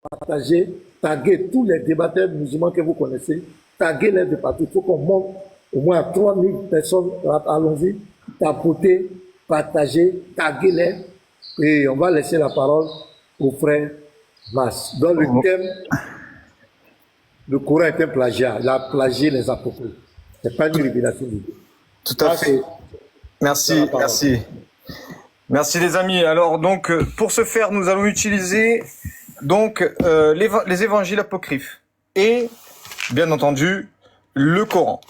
partager, taguer tous les débatteurs musulmans que vous connaissez, taguer-les de partout. Il faut qu'on monte au moins à 3000 personnes. Allons-y, tapoter, partager, taguer-les. Et on va laisser la parole au frère Mas. Dans le thème, le Coran est un plagiat. Il a plagié les apôtres. Ce n'est pas une révélation de Dieu. Tout à fait. Merci, merci. Merci les amis. Alors donc, pour ce faire, nous allons utiliser donc les évangiles apocryphes et, bien entendu, le Coran.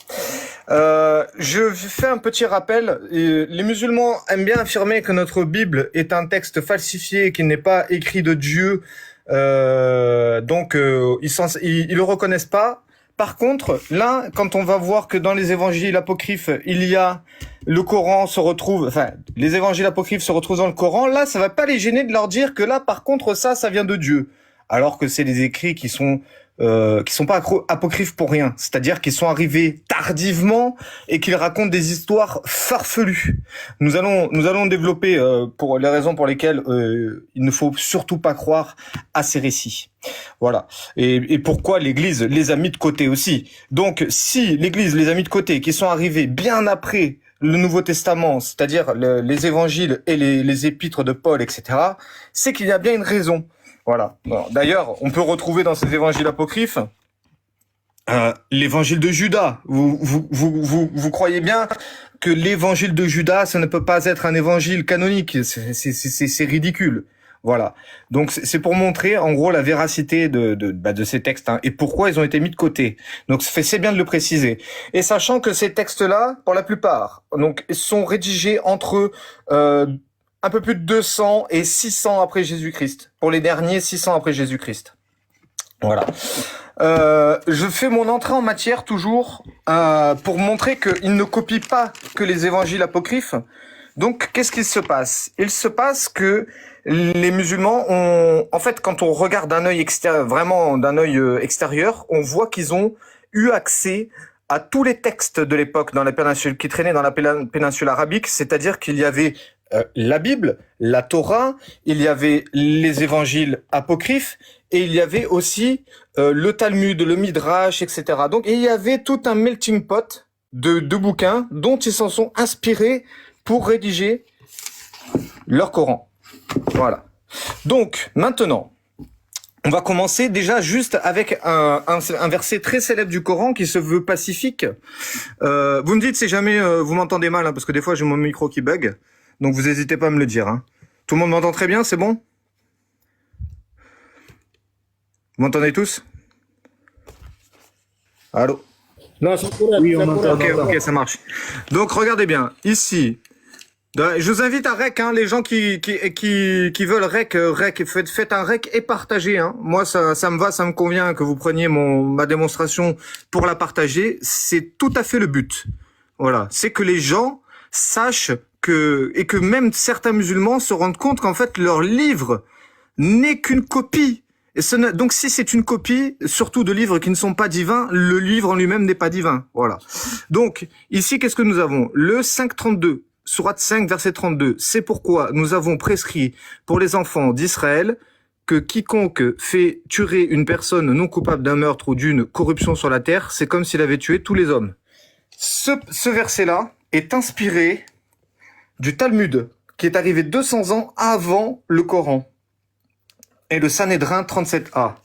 Je fais un petit rappel. Les musulmans aiment bien affirmer que notre Bible est un texte falsifié, qu'il n'est pas écrit de Dieu. Donc, ils le reconnaissent pas. Par contre, là, quand on va voir que dans les évangiles apocryphes, il y a le Coran se retrouve, enfin, les évangiles apocryphes se retrouvent dans le Coran, là, ça va pas les gêner de leur dire que là, par contre, ça vient de Dieu. Alors que c'est des écrits qui sont pas apocryphes pour rien. C'est-à-dire qu'ils sont arrivés tardivement et qu'ils racontent des histoires farfelues. Nous allons développer, pour les raisons pour lesquelles, il ne faut surtout pas croire à ces récits. Voilà. Et pourquoi l'Église les a mis de côté aussi. Donc, si l'Église les a mis de côté, qui sont arrivés bien après le Nouveau Testament, c'est-à-dire les évangiles et les épîtres de Paul, etc., c'est qu'il y a bien une raison. Voilà. Bon, d'ailleurs, on peut retrouver dans ces évangiles apocryphes l'évangile de Judas. Vous croyez bien que l'évangile de Judas, ça ne peut pas être un évangile canonique. C'est ridicule. Voilà. Donc c'est pour montrer en gros la véracité de ces textes, hein, et pourquoi ils ont été mis de côté. Donc c'est bien de le préciser. Et sachant que ces textes-là, pour la plupart, donc sont rédigés entre un peu plus de 200 et 600 après Jésus-Christ. Pour les derniers, 600 après Jésus-Christ. Voilà. Je fais mon entrée en matière toujours pour montrer qu'ils ne copient pas que les évangiles apocryphes. Donc, qu'est-ce qu'il se passe? Il se passe que les musulmans ont, en fait, quand on regarde d'un œil extérieur, vraiment d'un œil extérieur, on voit qu'ils ont eu accès à tous les textes de l'époque dans la péninsule, qui traînaient dans la péninsule arabique, c'est-à-dire qu'il y avait la Bible, la Torah, il y avait les évangiles apocryphes, et il y avait aussi le Talmud, le Midrash, etc. Donc, il y avait tout un melting pot de bouquins dont ils s'en sont inspirés pour rédiger leur Coran. Voilà. Donc, maintenant, on va commencer déjà juste avec un verset très célèbre du Coran qui se veut pacifique. Vous me dites si jamais vous m'entendez mal, hein, parce que des fois j'ai mon micro qui bug. Donc vous n'hésitez pas à me le dire. Hein. Tout le monde m'entend très bien, c'est bon? Vous m'entendez tous? Allô? Non, c'est correct. Oui, on entend. Ok, ça marche. Donc regardez bien, ici, je vous invite à rec, hein, les gens qui veulent rec, faites un rec et partagez. Hein. Moi, ça me va, ça me convient que vous preniez ma démonstration pour la partager. C'est tout à fait le but. Voilà, c'est que les gens sachent et que même certains musulmans se rendent compte qu'en fait leur livre n'est qu'une copie. Donc si c'est une copie, surtout de livres qui ne sont pas divins, le livre en lui-même n'est pas divin. Voilà. Donc ici, qu'est-ce que nous avons? Le 5.32, sourate 5, verset 32. C'est pourquoi nous avons prescrit pour les enfants d'Israël que quiconque fait tuer une personne non coupable d'un meurtre ou d'une corruption sur la terre, c'est comme s'il avait tué tous les hommes. Ce verset-là est inspiré du Talmud, qui est arrivé 200 ans avant le Coran, et le Sanhédrin 37a.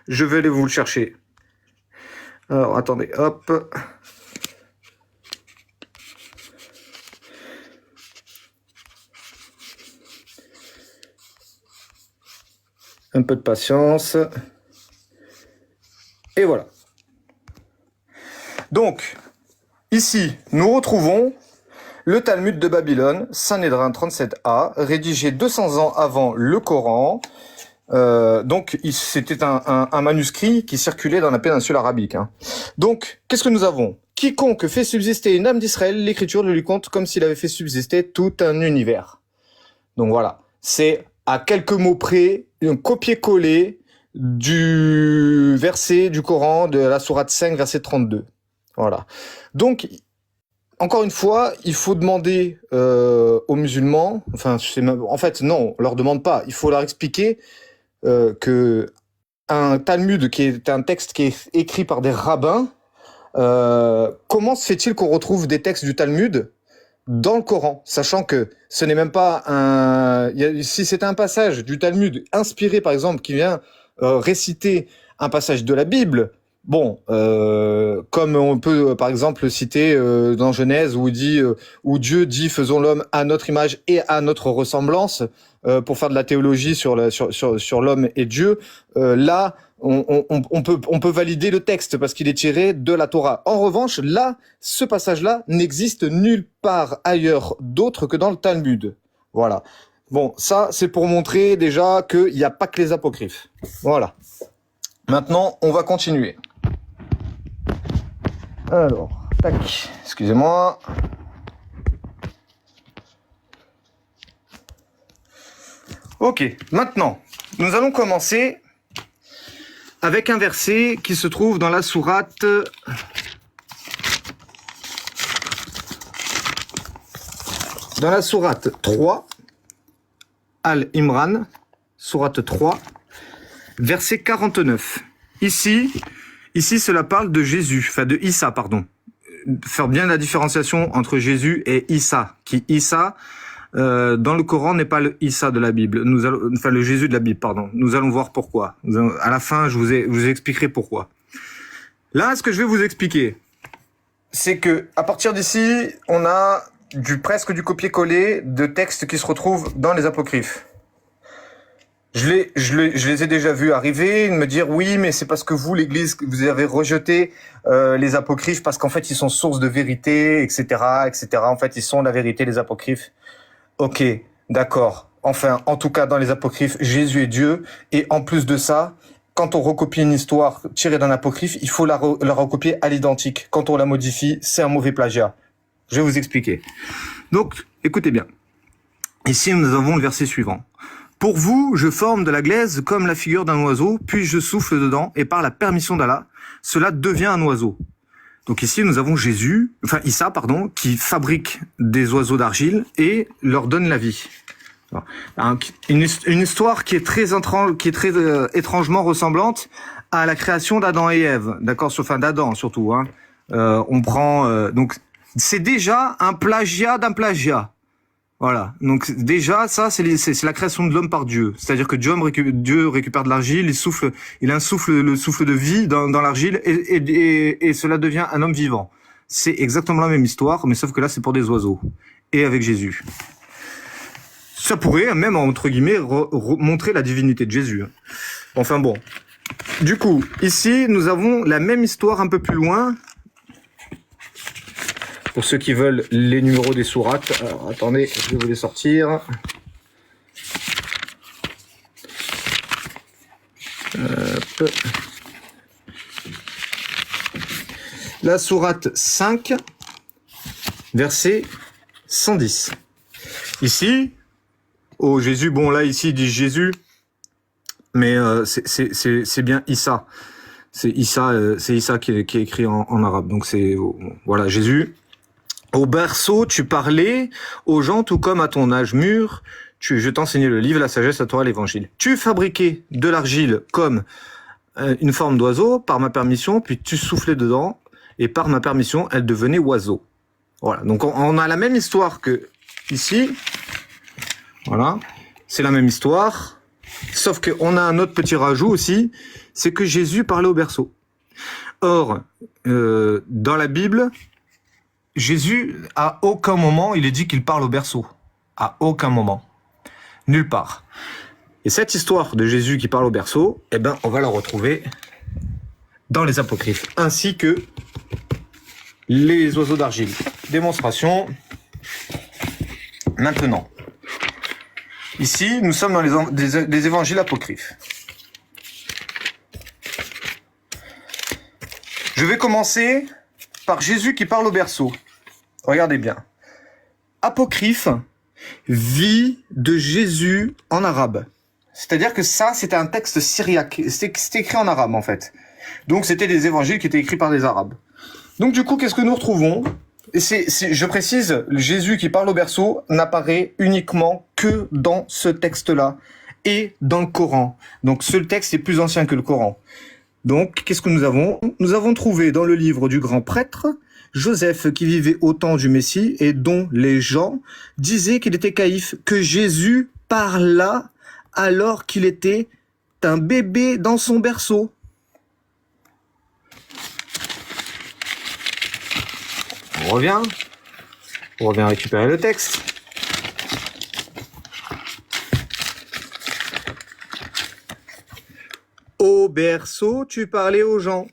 Je vais aller vous le chercher. Alors, attendez, hop. Un peu de patience. Et voilà. Donc, ici, nous retrouvons le Talmud de Babylone, Sanhédrin 37a, rédigé 200 ans avant le Coran. Donc, c'était un manuscrit qui circulait dans la péninsule arabique. Hein. Donc, qu'est-ce que nous avons? Quiconque fait subsister une âme d'Israël, l'écriture le lui compte comme s'il avait fait subsister tout un univers. Donc voilà, c'est à quelques mots près, un copier-coller du verset du Coran de la sourate 5, verset 32. Voilà. Donc, encore une fois, il faut demander aux musulmans, en fait non, on leur demande pas, il faut leur expliquer que un Talmud qui est un texte qui est écrit par des rabbins, comment se fait-il qu'on retrouve des textes du Talmud dans le Coran, sachant que ce n'est même pas si c'était un passage du Talmud inspiré, par exemple, qui vient réciter un passage de la Bible, bon, comme on peut, par exemple, citer dans Genèse où Dieu dit faisons l'homme à notre image et à notre ressemblance, pour faire de la théologie sur l'homme et Dieu. Là, on peut valider le texte parce qu'il est tiré de la Torah. En revanche, là, ce passage-là n'existe nulle part ailleurs d'autre que dans le Talmud. Voilà. Bon, ça, c'est pour montrer déjà qu'il n'y a pas que les apocryphes. Voilà. Maintenant, on va continuer. Alors, tac, excusez-moi. Ok, maintenant, nous allons commencer avec un verset qui se trouve dans la sourate dans la sourate 3, Al-Imran, sourate 3, verset 49. Ici, cela parle de Jésus, enfin de Issa, pardon. Faire bien la différenciation entre Jésus et Issa, qui Issa, dans le Coran, n'est pas le Issa de la Bible. Le Jésus de la Bible, pardon. Nous allons voir pourquoi. À la fin, je vous expliquerai pourquoi. Là, ce que je vais vous expliquer, c'est que à partir d'ici, on a presque du copier-coller de textes qui se retrouvent dans les apocryphes. Je les ai déjà vus arriver, me dire oui, mais c'est parce que vous, l'Église, vous avez rejeté les apocryphes parce qu'en fait ils sont source de vérité, etc., etc. En fait, ils sont la vérité, les apocryphes. Ok, d'accord. Enfin, en tout cas, dans les apocryphes, Jésus est Dieu, et en plus de ça, quand on recopie une histoire tirée d'un apocryphe, il faut la recopier à l'identique. Quand on la modifie, c'est un mauvais plagiat. Je vais vous expliquer. Donc, écoutez bien. Ici, nous avons le verset suivant. Pour vous, je forme de la glaise comme la figure d'un oiseau, puis je souffle dedans, et par la permission d'Allah, cela devient un oiseau. Donc ici, nous avons Issa, qui fabrique des oiseaux d'argile et leur donne la vie. Une histoire qui est très étrangement ressemblante à la création d'Adam et Ève, d'accord, enfin d'Adam surtout. Hein. On prend donc c'est déjà un plagiat d'un plagiat. Voilà. Donc déjà, ça, c'est la création de l'homme par Dieu. C'est-à-dire que Dieu récupère de l'argile, il insuffle le souffle de vie dans l'argile et cela devient un homme vivant. C'est exactement la même histoire, mais sauf que là, c'est pour des oiseaux. Et avec Jésus. Ça pourrait même, entre guillemets, montrer la divinité de Jésus. Enfin bon. Du coup, ici, nous avons la même histoire un peu plus loin. Pour ceux qui veulent les numéros des sourates, alors attendez, je vais vous les sortir. La sourate 5, verset 110. Ici, Jésus, bon là ici il dit Jésus, mais c'est bien Issa. C'est Issa qui est écrit en arabe. Donc voilà, Jésus. Au berceau, tu parlais aux gens tout comme à ton âge mûr. Je t'enseignais le livre, la sagesse, la Torah, l'évangile. Tu fabriquais de l'argile comme une forme d'oiseau par ma permission, puis tu soufflais dedans et par ma permission, elle devenait oiseau. Voilà. Donc on a la même histoire que ici. Voilà. C'est la même histoire. Sauf qu'on a un autre petit rajout aussi, c'est que Jésus parlait au berceau. Or, dans la Bible, Jésus, à aucun moment, il est dit qu'il parle au berceau. À aucun moment. Nulle part. Et cette histoire de Jésus qui parle au berceau, eh ben, on va la retrouver dans les apocryphes, ainsi que les oiseaux d'argile. Démonstration. Maintenant. Ici, nous sommes dans les évangiles apocryphes. Je vais commencer par Jésus qui parle au berceau. Regardez bien. Apocryphe, vie de Jésus en arabe. C'est-à-dire que ça, c'était un texte syriaque. C'était écrit en arabe, en fait. Donc, c'était des évangiles qui étaient écrits par des arabes. Donc, du coup, qu'est-ce que nous retrouvons ? Et je précise, Jésus qui parle au berceau n'apparaît uniquement que dans ce texte-là. et dans le Coran. Donc ce texte est plus ancien que le Coran. Donc qu'est-ce que nous avons? Nous avons trouvé dans le livre du grand prêtre Joseph qui vivait au temps du Messie et dont les gens disaient qu'il était caïphe, que Jésus parla alors qu'il était un bébé dans son berceau. On revient récupérer le texte. Au berceau, tu parlais aux gens.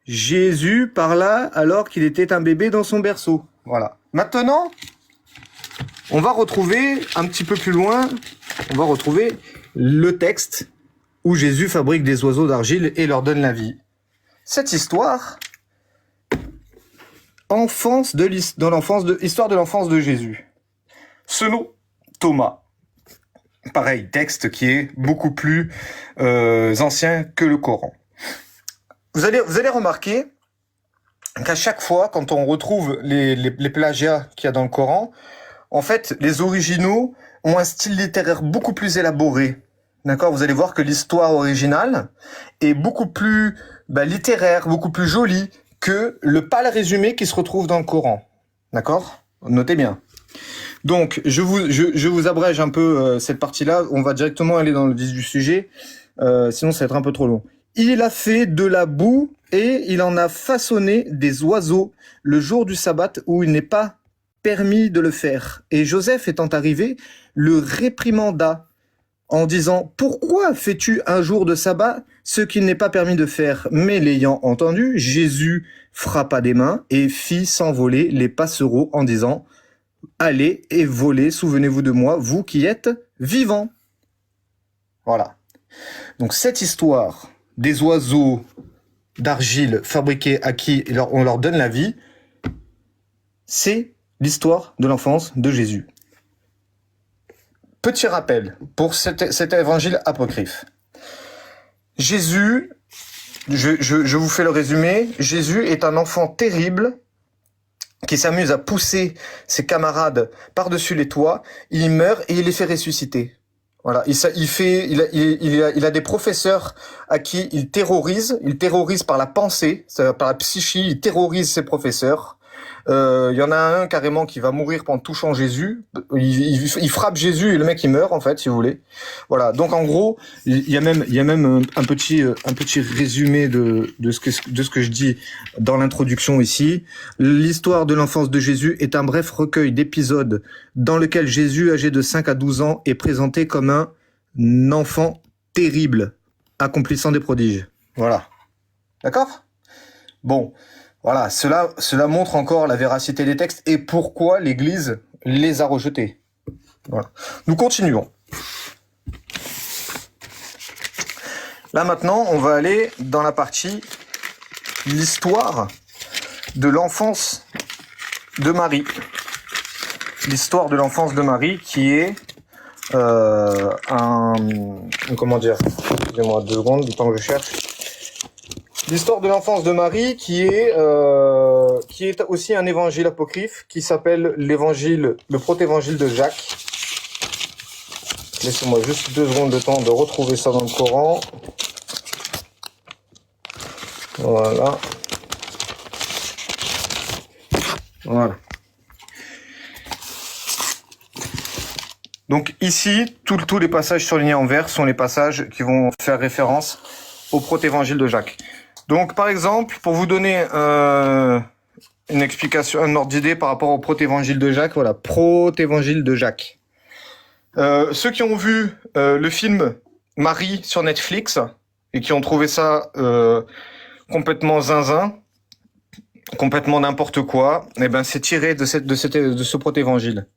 Jésus parla alors qu'il était un bébé dans son berceau. Voilà. Maintenant, on va retrouver un petit peu plus loin, on va retrouver le texte où Jésus fabrique des oiseaux d'argile et leur donne la vie. Cette histoire, histoire de l'enfance de Jésus. Selon Thomas. Pareil, texte qui est beaucoup plus ancien que le Coran. Vous allez remarquer qu'à chaque fois, quand on retrouve les plagiats qu'il y a dans le Coran, en fait, les originaux ont un style littéraire beaucoup plus élaboré. D'accord? Vous allez voir que l'histoire originale est beaucoup plus littéraire, beaucoup plus jolie que le pâle résumé qui se retrouve dans le Coran. D'accord? Notez bien. Donc, je vous abrège un peu cette partie-là. On va directement aller dans le vif du sujet. Sinon, ça va être un peu trop long. Il a fait de la boue et il en a façonné des oiseaux le jour du sabbat où il n'est pas permis de le faire. Et Joseph étant arrivé, le réprimanda en disant « Pourquoi fais-tu un jour de sabbat ce qu'il n'est pas permis de faire ?» Mais l'ayant entendu, Jésus frappa des mains et fit s'envoler les passereaux en disant « Allez et volez, souvenez-vous de moi, vous qui êtes vivants. » Voilà. Donc cette histoire des oiseaux d'argile fabriqués à qui on leur donne la vie, c'est l'histoire de l'enfance de Jésus. Petit rappel pour cet évangile apocryphe. Jésus, je vous fais le résumé, Jésus est un enfant terrible qui s'amuse à pousser ses camarades par-dessus les toits, il meurt et il les fait ressusciter. Voilà, il a des professeurs à qui il terrorise par la pensée, par la psyché, il terrorise ses professeurs. Il y en a un carrément qui va mourir en touchant Jésus. Il frappe Jésus et le mec il meurt en fait, si vous voulez. Voilà. Donc en gros, il y a même un petit résumé de ce que je dis dans l'introduction ici. L'histoire de l'enfance de Jésus est un bref recueil d'épisodes dans lequel Jésus, âgé de 5 à 12 ans, est présenté comme un enfant terrible, accomplissant des prodiges. Voilà. D'accord ? Bon. Voilà, cela montre encore la véracité des textes et pourquoi l'Église les a rejetés. Voilà. Nous continuons. Là maintenant, on va aller dans la partie l'histoire de l'enfance de Marie. L'histoire de l'enfance de Marie qui est comment dire, excusez-moi 2 secondes, du temps que je cherche. L'histoire de l'enfance de Marie qui est aussi un évangile apocryphe qui s'appelle le protévangile de Jacques. Laissez-moi juste 2 secondes de temps de retrouver ça dans le Coran. Voilà. Voilà. Donc ici, tous les passages surlignés en vert sont les passages qui vont faire référence au protévangile de Jacques. Donc, par exemple, pour vous donner une explication, un ordre d'idée par rapport au protévangile de Jacques, voilà, protévangile de Jacques. Ceux qui ont vu le film Marie sur Netflix et qui ont trouvé ça complètement zinzin, complètement n'importe quoi, eh ben c'est tiré de ce protévangile.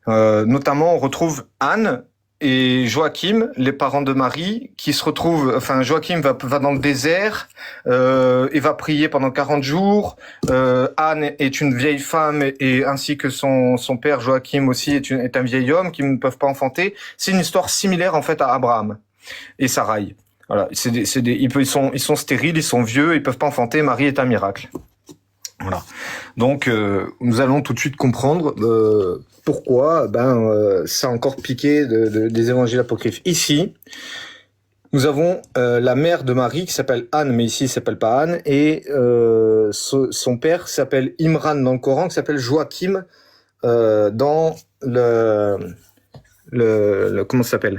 Notamment, on retrouve Anne et Joachim, les parents de Marie, qui se retrouvent, enfin, Joachim va dans le désert, et va prier pendant 40 jours. Anne est une vieille femme et ainsi que son père Joachim aussi est un vieil homme qui ne peuvent pas enfanter. C'est une histoire similaire, en fait, à Abraham et Sarai. Voilà. Ils sont stériles, ils sont vieux, ils peuvent pas enfanter. Marie est un miracle. Voilà. Donc, nous allons tout de suite comprendre pourquoi ça a encore piqué des évangiles apocryphes. Ici, nous avons la mère de Marie qui s'appelle Anne, mais ici il s'appelle pas Anne, et son père s'appelle Imran dans le Coran, qui s'appelle Joachim dans le comment ça s'appelle,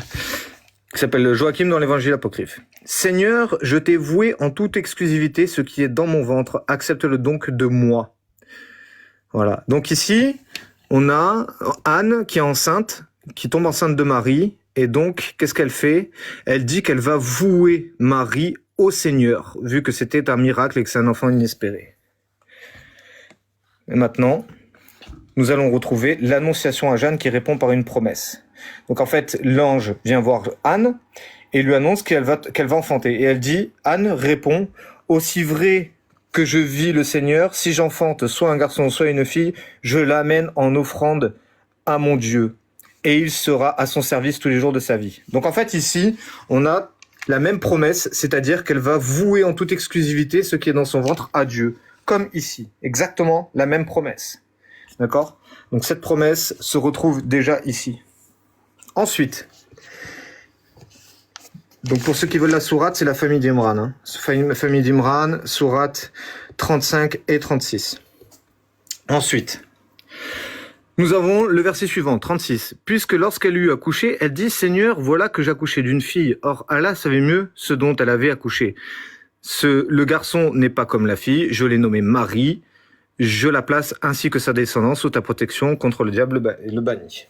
qui s'appelle Joachim dans l'évangile apocryphe. Seigneur, je t'ai voué en toute exclusivité ce qui est dans mon ventre, accepte-le donc de moi. Voilà. Donc ici, on a Anne qui est enceinte, qui tombe enceinte de Marie, et donc, qu'est-ce qu'elle fait? Elle dit qu'elle va vouer Marie au Seigneur, vu que c'était un miracle et que c'est un enfant inespéré. Et maintenant, nous allons retrouver l'annonciation à Jeanne qui répond par une promesse. Donc en fait, l'ange vient voir Anne et lui annonce qu'elle va enfanter. Et elle dit, Anne répond, aussi vrai que je vis le Seigneur, si j'enfante soit un garçon, soit une fille, je l'amène en offrande à mon Dieu. Et il sera à son service tous les jours de sa vie. Donc en fait ici, on a la même promesse, c'est-à-dire qu'elle va vouer en toute exclusivité ce qui est dans son ventre à Dieu. Comme ici, exactement la même promesse. D'accord? Donc cette promesse se retrouve déjà ici. Ensuite, donc pour ceux qui veulent la sourate, c'est la famille d'Imran. Hein. Famille d'Imran, sourate 35 et 36. Ensuite, nous avons le verset suivant, 36. Puisque lorsqu'elle eut accouché, elle dit, Seigneur, voilà que j'accouchais d'une fille. Or, Allah savait mieux ce dont elle avait accouché. Le garçon n'est pas comme la fille, je l'ai nommé Marie. Je la place ainsi que sa descendance sous ta protection contre le diable et le banni.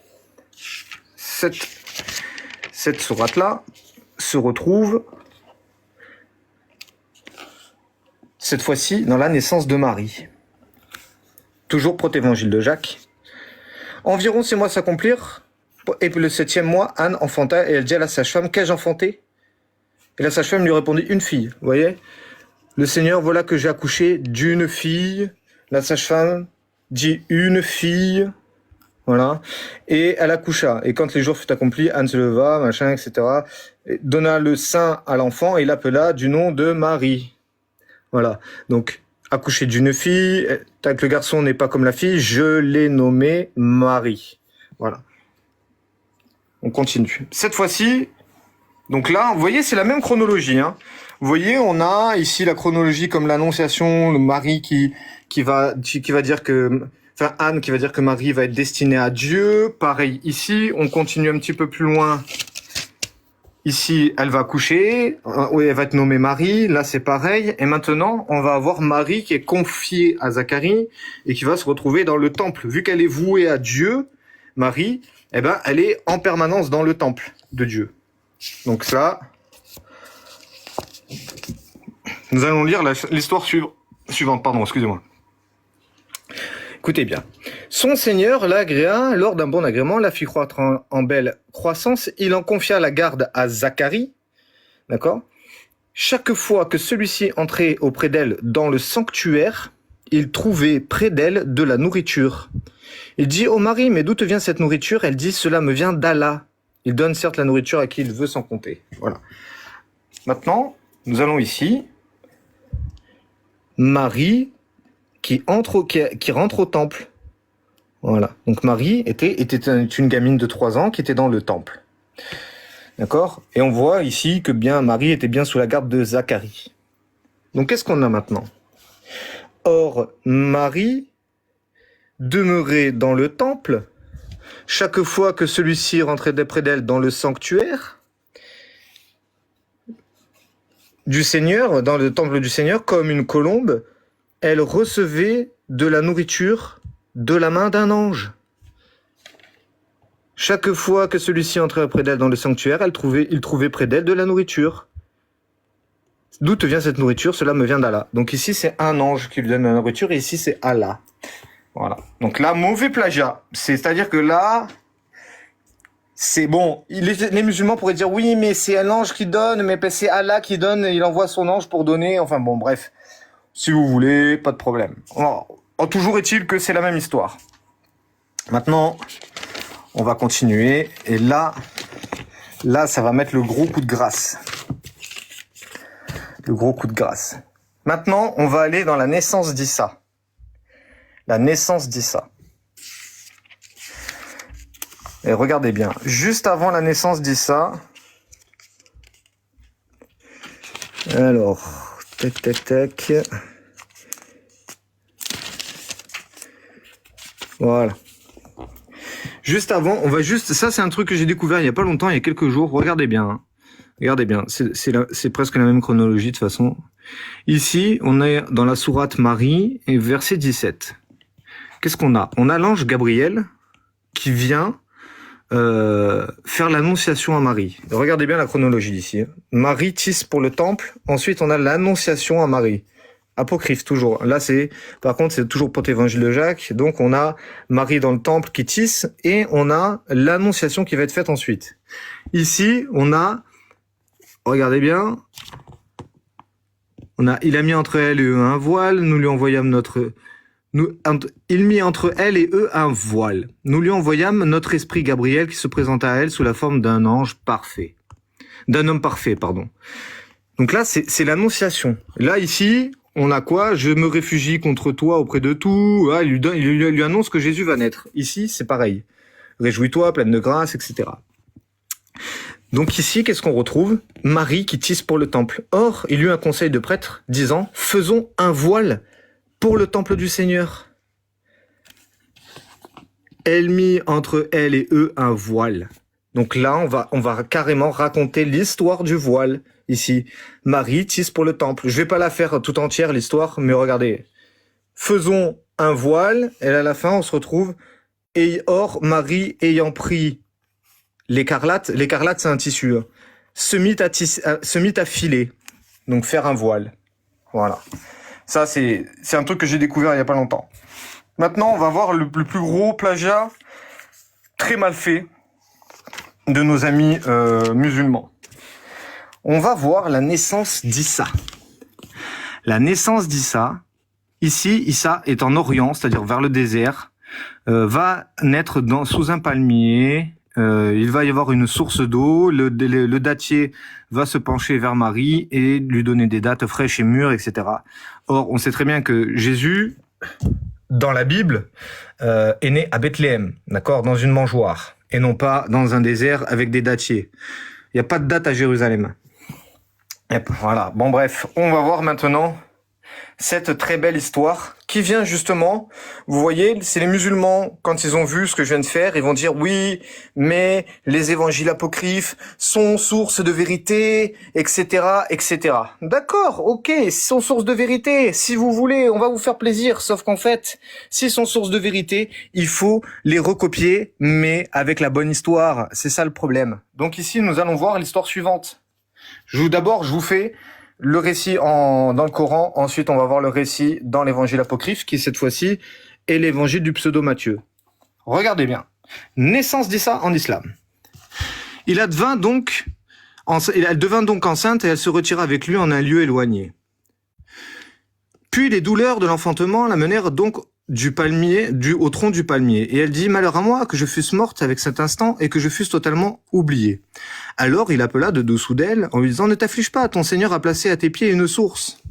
Cette sourate-là se retrouve cette fois-ci dans la naissance de Marie. Toujours protévangile de Jacques. Environ 6 mois s'accomplir, et le 7e mois, Anne enfanta, et elle dit à la sage-femme, qu'ai-je enfanté? Et la sage-femme lui répondit, une fille. Vous voyez? Le Seigneur, voilà que j'ai accouché d'une fille. La sage-femme dit une fille. Voilà. Et elle accoucha. Et quand les jours furent accomplis, Anne se leva, machin, etc. Et donna le sein à l'enfant et l'appela du nom de Marie. Voilà. Donc, accouché d'une fille, tant que le garçon n'est pas comme la fille, je l'ai nommé Marie. Voilà. On continue. Cette fois-ci, donc là, vous voyez, c'est la même chronologie. Hein. Vous voyez, on a ici la chronologie comme l'annonciation, le Marie qui va dire que, enfin Anne qui va dire que Marie va être destinée à Dieu. Pareil ici, on continue un petit peu plus loin. Ici, elle va accoucher, oui, elle va être nommée Marie, là c'est pareil, et maintenant, on va avoir Marie qui est confiée à Zacharie, et qui va se retrouver dans le temple. Vu qu'elle est vouée à Dieu, Marie, eh ben, elle est en permanence dans le temple de Dieu. Donc ça, nous allons lire l'histoire suivante, pardon, excusez-moi. Écoutez bien. Son Seigneur l'agréa, lors d'un bon agrément, la fit croître en belle croissance. Il en confia la garde à Zacharie. D'accord? Chaque fois que celui-ci entrait auprès d'elle dans le sanctuaire, il trouvait près d'elle de la nourriture. Il dit, ô Marie, mais d'où te vient cette nourriture? Elle dit, cela me vient d'Allah. Il donne certes la nourriture à qui il veut sans compter. Voilà. Maintenant, nous allons ici. Marie qui rentre au temple. Voilà. Donc Marie était une gamine de 3 ans qui était dans le temple. D'accord? Et on voit ici que bien Marie était bien sous la garde de Zacharie. Donc qu'est-ce qu'on a maintenant? Or, Marie demeurait dans le temple chaque fois que celui-ci rentrait près d'elle dans le sanctuaire du Seigneur, dans le temple du Seigneur, comme une colombe, elle recevait de la nourriture de la main d'un ange. Chaque fois que celui-ci entrait près d'elle dans le sanctuaire, il trouvait près d'elle de la nourriture. D'où te vient cette nourriture? Cela me vient d'Allah. Donc ici, c'est un ange qui lui donne la nourriture, et ici, c'est Allah. Voilà. Donc là, mauvais plagiat. C'est-à-dire que là, c'est bon. Les musulmans pourraient dire, oui, mais c'est un ange qui donne, mais c'est Allah qui donne, il envoie son ange pour donner. Enfin bon, bref. Si vous voulez, pas de problème. Toujours est-il que c'est la même histoire. Maintenant, on va continuer. Et là, ça va mettre le gros coup de grâce. Le gros coup de grâce. Maintenant, on va aller dans la naissance d'Issa. la naissance d'Issa. Et regardez bien, juste avant la naissance d'Issa, alors, tac. Voilà. Juste avant, ça c'est un truc que j'ai découvert il y a pas longtemps, il y a quelques jours, regardez bien. Hein. Regardez bien, c'est presque la même chronologie de toute façon. Ici, on est dans la sourate Marie et verset 17. Qu'est-ce qu'on a? On a l'ange Gabriel qui vient faire l'annonciation à Marie. Regardez bien la chronologie ici. Marie tisse pour le temple, ensuite on a l'annonciation à Marie. Apocryphe toujours. Là par contre c'est toujours pour l'évangile de Jacques. Donc on a Marie dans le temple qui tisse et on a l'annonciation qui va être faite ensuite. Ici on a, regardez bien, il a mis entre elle et eux un voile, nous lui envoyâmes il mit entre elle et eux un voile. Nous lui envoyâmes notre esprit Gabriel qui se présenta à elle sous la forme d'un homme parfait, pardon. Donc là, c'est l'annonciation. Là, ici, on a quoi? Je me réfugie contre toi auprès de tout. Ah, il lui annonce que Jésus va naître. Ici, c'est pareil. Réjouis-toi, pleine de grâce, etc. Donc ici, qu'est-ce qu'on retrouve? Marie qui tisse pour le temple. Or, il y eut un conseil de prêtres disant, faisons un voile pour le temple du Seigneur. Elle mit entre elle et eux un voile. Donc là, on va carrément raconter l'histoire du voile. Ici, Marie tisse pour le temple. Je vais pas la faire tout entière, l'histoire, mais regardez. Faisons un voile, et à la fin, on se retrouve, et or, Marie ayant pris l'écarlate c'est un tissu, se mit à filer. Donc faire un voile. Voilà. Ça, c'est un truc que j'ai découvert il y a pas longtemps. Maintenant, on va voir le plus gros plagiat très mal fait de nos amis musulmans. On va voir la naissance d'Issa. La naissance d'Issa, ici, Issa est en Orient, c'est-à-dire vers le désert, va naître sous un palmier. Il va y avoir une source d'eau, le dattier va se pencher vers Marie et lui donner des dattes fraîches et mûres, etc. Or, on sait très bien que Jésus, dans la Bible, est né à Bethléem, d'accord, dans une mangeoire, et non pas dans un désert avec des dattiers. Il n'y a pas de date à Jérusalem. Et voilà. Bon bref, on va voir maintenant cette très belle histoire qui vient justement, vous voyez, c'est les musulmans, quand ils ont vu ce que je viens de faire, ils vont dire oui, mais les évangiles apocryphes sont source de vérité, etc., etc. D'accord, ok, ils sont source de vérité, si vous voulez, on va vous faire plaisir, sauf qu'en fait, s'ils sont source de vérité, il faut les recopier, mais avec la bonne histoire, c'est ça le problème. Donc ici, nous allons voir l'histoire suivante. D'abord, je vous fais le récit dans le Coran, ensuite on va voir le récit dans l'évangile apocryphe, qui cette fois-ci est l'évangile du pseudo-Matthieu. Regardez bien. Naissance d'Issa en islam. Elle devint donc enceinte et elle se retira avec lui en un lieu éloigné. Puis les douleurs de l'enfantement la menèrent donc au tronc du palmier. Et elle dit, malheur à moi, que je fusse morte avec cet instant et que je fusse totalement oubliée. Alors il appela de dessous d'elle en lui disant, ne t'afflige pas, ton Seigneur a placé à tes pieds une source.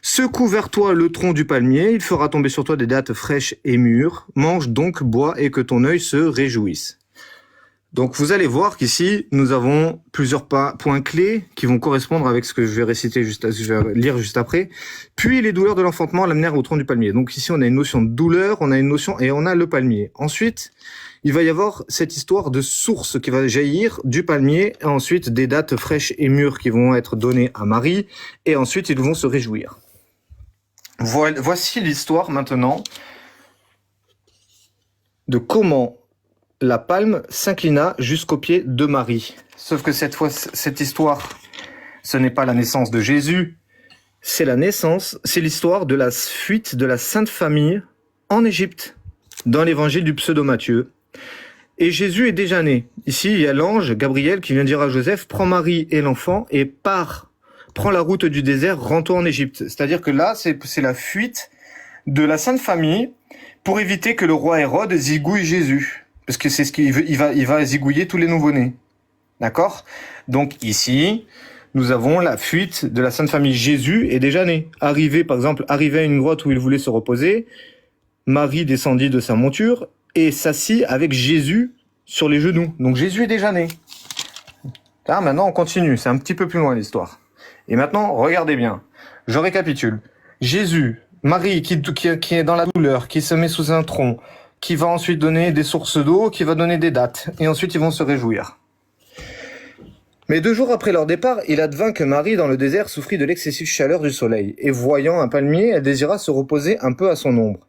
Secoue vers toi le tronc du palmier, il fera tomber sur toi des dattes fraîches et mûres. Mange donc, bois et que ton œil se réjouisse. Donc vous allez voir qu'ici, nous avons plusieurs points clés qui vont correspondre avec ce que je vais lire juste après. Puis les douleurs de l'enfantement l'amenèrent au tronc du palmier. Donc ici, on a une notion de douleur, on a une notion et on a le palmier. Ensuite, il va y avoir cette histoire de source qui va jaillir du palmier, et ensuite des dattes fraîches et mûres qui vont être données à Marie, et ensuite ils vont se réjouir. Voici l'histoire maintenant de comment la palme s'inclina jusqu'aux pieds de Marie. Sauf que cette histoire, ce n'est pas la naissance de Jésus, c'est l'histoire de la fuite de la Sainte Famille en Égypte, dans l'évangile du pseudo-Matthieu. Et Jésus est déjà né. Ici, il y a l'ange Gabriel qui vient dire à Joseph, prends Marie et l'enfant et prends la route du désert, rends-toi en Égypte. C'est-à-dire que là, c'est la fuite de la Sainte Famille pour éviter que le roi Hérode zigouille Jésus. Parce que c'est ce qu'il veut, il va zigouiller tous les nouveau-nés. D'accord? Donc ici, nous avons la fuite de la Sainte Famille. Jésus est déjà né. Arrivé à une grotte où il voulait se reposer, Marie descendit de sa monture et s'assit avec Jésus sur les genoux. Donc Jésus est déjà né. Ah, maintenant on continue, c'est un petit peu plus loin l'histoire. Et maintenant, regardez bien. Je récapitule. Jésus, Marie qui est dans la douleur, qui se met sous un tronc, qui va ensuite donner des sources d'eau, qui va donner des dattes, et ensuite ils vont se réjouir. Mais 2 jours après leur départ, il advint que Marie, dans le désert, souffrit de l'excessive chaleur du soleil, et voyant un palmier, elle désira se reposer un peu à son ombre.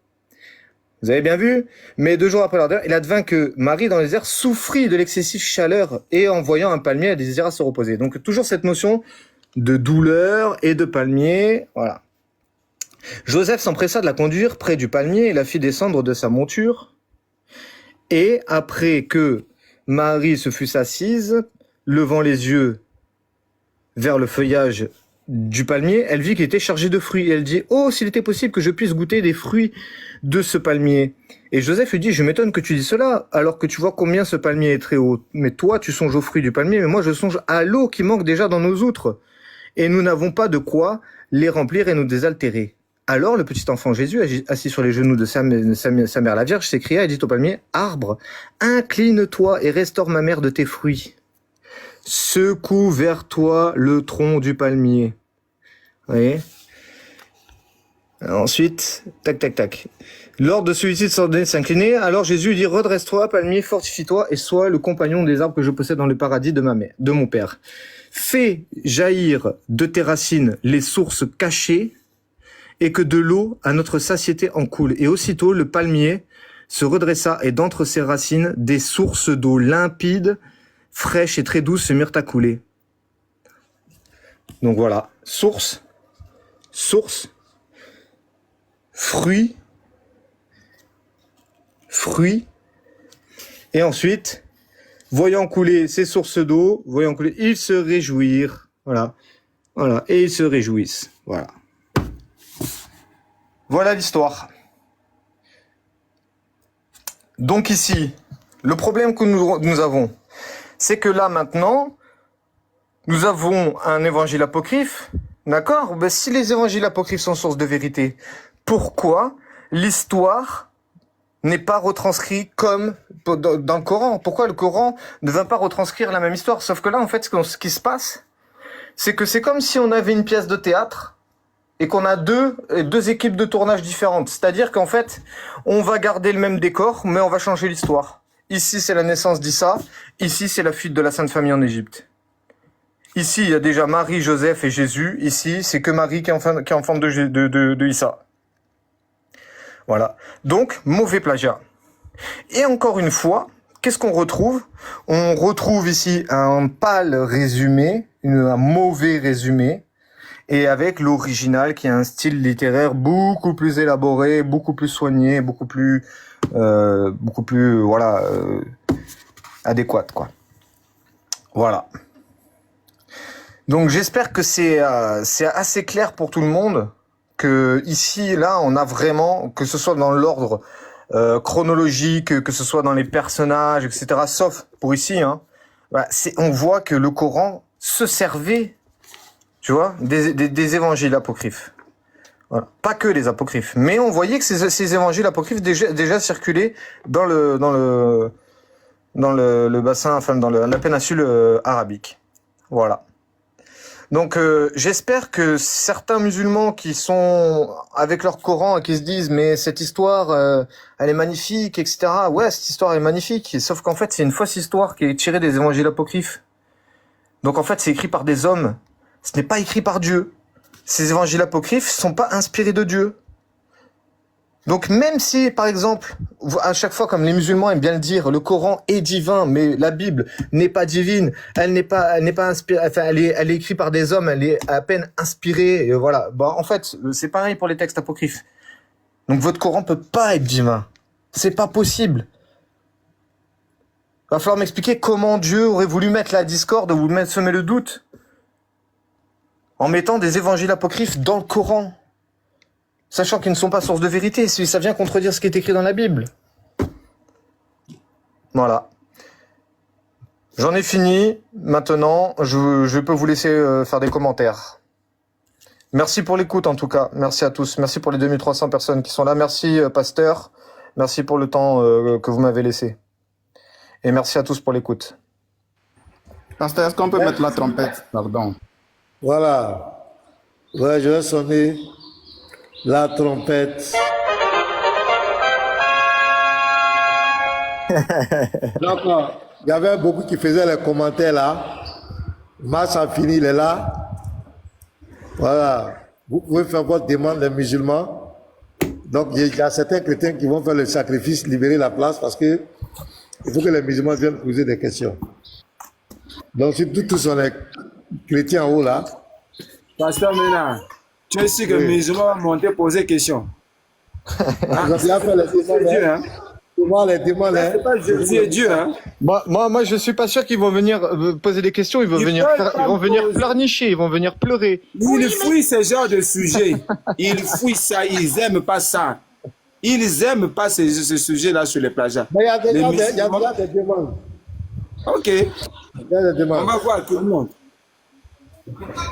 Vous avez bien vu? Mais 2 jours après leur départ, il advint que Marie, dans le désert, souffrit de l'excessive chaleur, et en voyant un palmier, elle désira se reposer. Donc toujours cette notion de douleur et de palmier, voilà. Joseph s'empressa de la conduire près du palmier et la fit descendre de sa monture. Et après que Marie se fût assise, levant les yeux vers le feuillage du palmier, elle vit qu'il était chargé de fruits. Et elle dit, « Oh, s'il était possible que je puisse goûter des fruits de ce palmier. » Et Joseph lui dit, « Je m'étonne que tu dis cela, alors que tu vois combien ce palmier est très haut. Mais toi, tu songes aux fruits du palmier, mais moi, je songe à l'eau qui manque déjà dans nos outres. Et nous n'avons pas de quoi les remplir et nous désaltérer. » Alors le petit enfant Jésus, assis sur les genoux de sa mère la Vierge, s'écria et dit au palmier, « Arbre, incline-toi et restaure ma mère de tes fruits. Secoue vers toi le tronc du palmier. » Vous voyez ? Ensuite, tac, tac, tac. Lors de celui-ci de s'incliner, alors Jésus dit, « Redresse-toi, palmier, fortifie-toi et sois le compagnon des arbres que je possède dans le paradis de mon Père. Fais jaillir de tes racines les sources cachées, et que de l'eau à notre satiété en coule. » Et aussitôt, le palmier se redressa, et d'entre ses racines, des sources d'eau limpides, fraîches et très douces se mirent à couler. Donc voilà, source, fruit, et ensuite, voyant couler ces sources d'eau, ils se réjouirent. Voilà, et ils se réjouissent. Voilà. Voilà l'histoire. Donc ici, le problème que nous avons, c'est que là maintenant, nous avons un évangile apocryphe, d'accord ? Ben, si les évangiles apocryphes sont source de vérité, pourquoi l'histoire n'est pas retranscrite comme dans le Coran ? Pourquoi le Coran ne va pas retranscrire la même histoire ? Sauf que là, en fait, ce qui se passe, c'est que c'est comme si on avait une pièce de théâtre, et qu'on a deux équipes de tournage différentes. C'est-à-dire qu'en fait, on va garder le même décor, mais on va changer l'histoire. Ici, c'est la naissance d'Issa. Ici, c'est la fuite de la Sainte Famille en Égypte. Ici, il y a déjà Marie, Joseph et Jésus. Ici, c'est que Marie qui est enfant de Issa. Voilà. Donc, mauvais plagiat. Et encore une fois, qu'est-ce qu'on retrouve ? On retrouve ici un pâle résumé, un mauvais résumé, et avec l'original qui a un style littéraire beaucoup plus élaboré, beaucoup plus soigné, beaucoup plus adéquat, quoi. Voilà. Donc j'espère que c'est assez clair pour tout le monde, que ici, là, on a vraiment, que ce soit dans l'ordre chronologique, que ce soit dans les personnages, etc., sauf pour ici, hein, voilà, on voit que le Coran se servait, tu vois, des évangiles apocryphes. Voilà. Pas que les apocryphes, mais on voyait que ces évangiles apocryphes déjà circulaient dans le bassin, enfin dans la péninsule arabique. Voilà. Donc j'espère que certains musulmans qui sont avec leur Coran et qui se disent mais cette histoire elle est magnifique, etc. Ouais, cette histoire est magnifique, sauf qu'en fait c'est une fausse histoire qui est tirée des évangiles apocryphes. Donc en fait c'est écrit par des hommes. Ce n'est pas écrit par Dieu. Ces évangiles apocryphes sont pas inspirés de Dieu. Donc même si, par exemple, à chaque fois, comme les musulmans aiment bien le dire, le Coran est divin, mais la Bible n'est pas divine, elle n'est pas inspirée, enfin, elle est écrite par des hommes, elle est à peine inspirée, et voilà. Bah, en fait, c'est pareil pour les textes apocryphes. Donc votre Coran peut pas être divin. C'est pas possible. Va falloir m'expliquer comment Dieu aurait voulu mettre la discorde ou semer le doute en mettant des évangiles apocryphes dans le Coran, sachant qu'ils ne sont pas source de vérité, si ça vient contredire ce qui est écrit dans la Bible. Voilà. J'en ai fini. Maintenant, je peux vous laisser faire des commentaires. Merci pour l'écoute en tout cas. Merci à tous. Merci pour les 2300 personnes qui sont là. Merci pasteur. Merci pour le temps que vous m'avez laissé. Et merci à tous pour l'écoute. Pasteur, est-ce qu'on peut mettre la trompette? Pardon. Voilà. Ouais, je vais sonner la trompette. Donc, il y avait beaucoup qui faisaient les commentaires là. Mars a fini, il est là. Voilà. Vous pouvez faire votre demande, les musulmans. Donc, il y a certains chrétiens qui vont faire le sacrifice, libérer la place parce que il faut que les musulmans viennent poser des questions. Donc, si tous sont les chrétiens en haut là. Pasteur Mena, tu es sûr que les musulmans vont monter poser question? Ils ont déjà fait les C'est Dieu, demandes. hein? Souvent, les demandes. C'est pas Jésus et Dieu, hein? Moi, je suis pas sûr qu'ils vont venir poser des questions. Ils vont venir pleurnicher. Ils vont venir pleurer. Ils fuient ce genre de sujet. Ils fuient ça. Ils aiment pas ça. Ils aiment pas ce sujet-là sur les plages. Mais il y a déjà musulmans... des demandes. Ok. Il y a des On demandes. va voir tout le monde.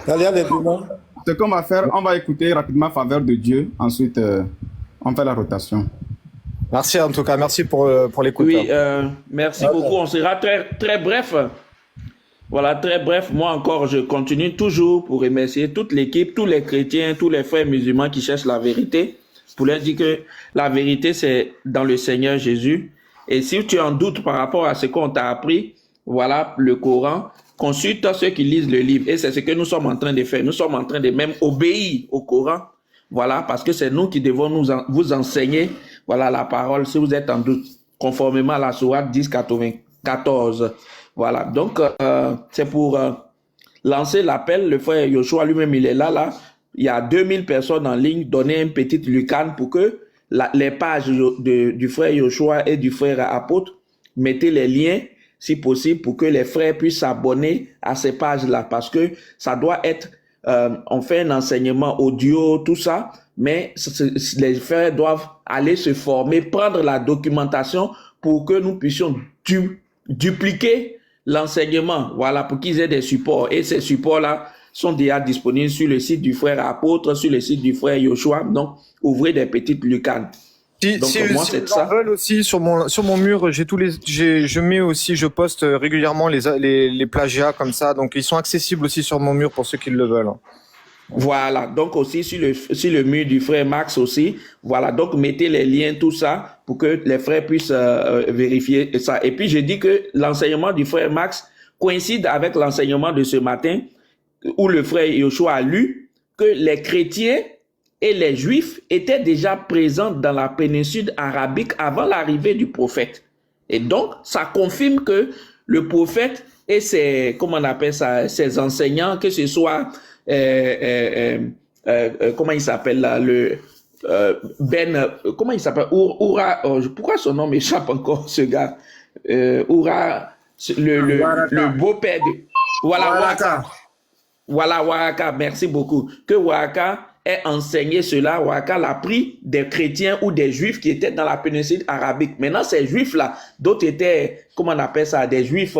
Il y a des demandes. Ce qu'on va faire, on va écouter rapidement Faveur de Dieu. Ensuite, on fait la rotation. Merci en tout cas. Merci pour l'écoute. Oui, merci beaucoup. On sera très, très bref. Voilà, très bref. Moi encore, je continue toujours pour remercier toute l'équipe, tous les chrétiens, tous les frères musulmans qui cherchent la vérité, pour leur dire que la vérité, c'est dans le Seigneur Jésus. Et si tu en doutes par rapport à ce qu'on t'a appris, voilà, le Coran, consulte ceux qui lisent le livre. Et c'est ce que nous sommes en train de faire. Nous sommes en train de même obéir au Coran. Voilà, parce que c'est nous qui devons vous enseigner, voilà, la parole, si vous êtes en doute, conformément à la sourate 10:94. Voilà, donc c'est pour lancer l'appel. Le frère Yoshua lui-même, il est là. Il y a 2000 personnes en ligne. Donnez une petite lucane pour que les pages du frère Yoshua et du frère apôtre, mettez les liens, si possible, pour que les frères puissent s'abonner à ces pages-là. Parce que ça doit être, on fait un enseignement audio, tout ça, mais les frères doivent aller se former, prendre la documentation pour que nous puissions dupliquer l'enseignement, voilà, pour qu'ils aient des supports. Et ces supports-là sont déjà disponibles sur le site du frère apôtre, sur le site du frère Yoshua. Donc, ouvrez des petites lucanes. Donc, Si moi, si c'est vous ça. en veulent aussi sur mon mur, je poste régulièrement les plagiats comme ça, donc ils sont accessibles aussi sur mon mur pour ceux qui le veulent. Voilà, donc aussi sur le mur du frère Max aussi, voilà, donc mettez les liens, tout ça, pour que les frères puissent vérifier ça. Et puis je dis que l'enseignement du frère Max coïncide avec l'enseignement de ce matin, où le frère Yoshua a lu que les chrétiens et les juifs étaient déjà présents dans la péninsule arabique avant l'arrivée du prophète. Et donc, ça confirme que le prophète et ses, comment on appelle ça, ses enseignants, que ce soit comment il s'appelle là, comment il s'appelle, Oura, pourquoi son nom m'échappe encore, ce gars, Oura, le beau-père de, voilà, Waraka, merci beaucoup, que Waraka ait enseigné cela. Waraka l'a pris des chrétiens ou des juifs qui étaient dans la péninsule arabique. Maintenant, ces juifs-là, d'autres étaient, comment on appelle ça, des juifs,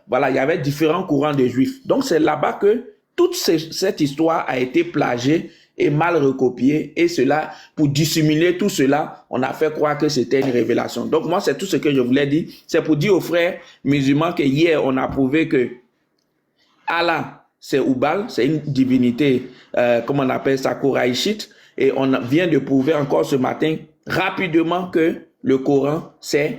voilà, il y avait différents courants de juifs. Donc, c'est là-bas que toute cette histoire a été plagiée et mal recopiée, et cela, pour dissimuler tout cela, on a fait croire que c'était une révélation. Donc moi, c'est tout ce que je voulais dire. C'est pour dire aux frères musulmans que hier, on a prouvé que Allah, c'est Oubal, c'est une divinité, comment on appelle ça, koraïchite, et on vient de prouver encore ce matin, rapidement, que le Coran, c'est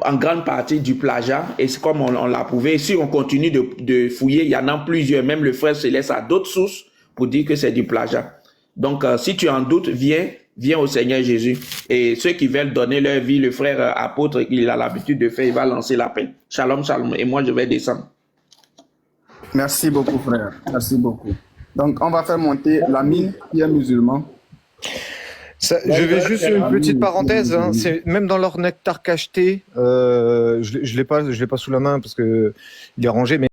en grande partie du plagiat, et c'est comme on l'a prouvé. Et si on continue de fouiller, il y en a plusieurs, même le frère se laisse à d'autres sources pour dire que c'est du plagiat. Donc, si tu en doutes, viens au Seigneur Jésus. Et ceux qui veulent donner leur vie, le frère apôtre, il a l'habitude de faire, il va lancer l'appel. Shalom, shalom, et moi je vais descendre. Merci beaucoup, frère. Merci beaucoup. Donc, on va faire monter l'ami qui est musulman. Je vais juste une petite parenthèse, hein, c'est même dans leur nectar cacheté, je l'ai pas sous la main parce que il est rangé, mais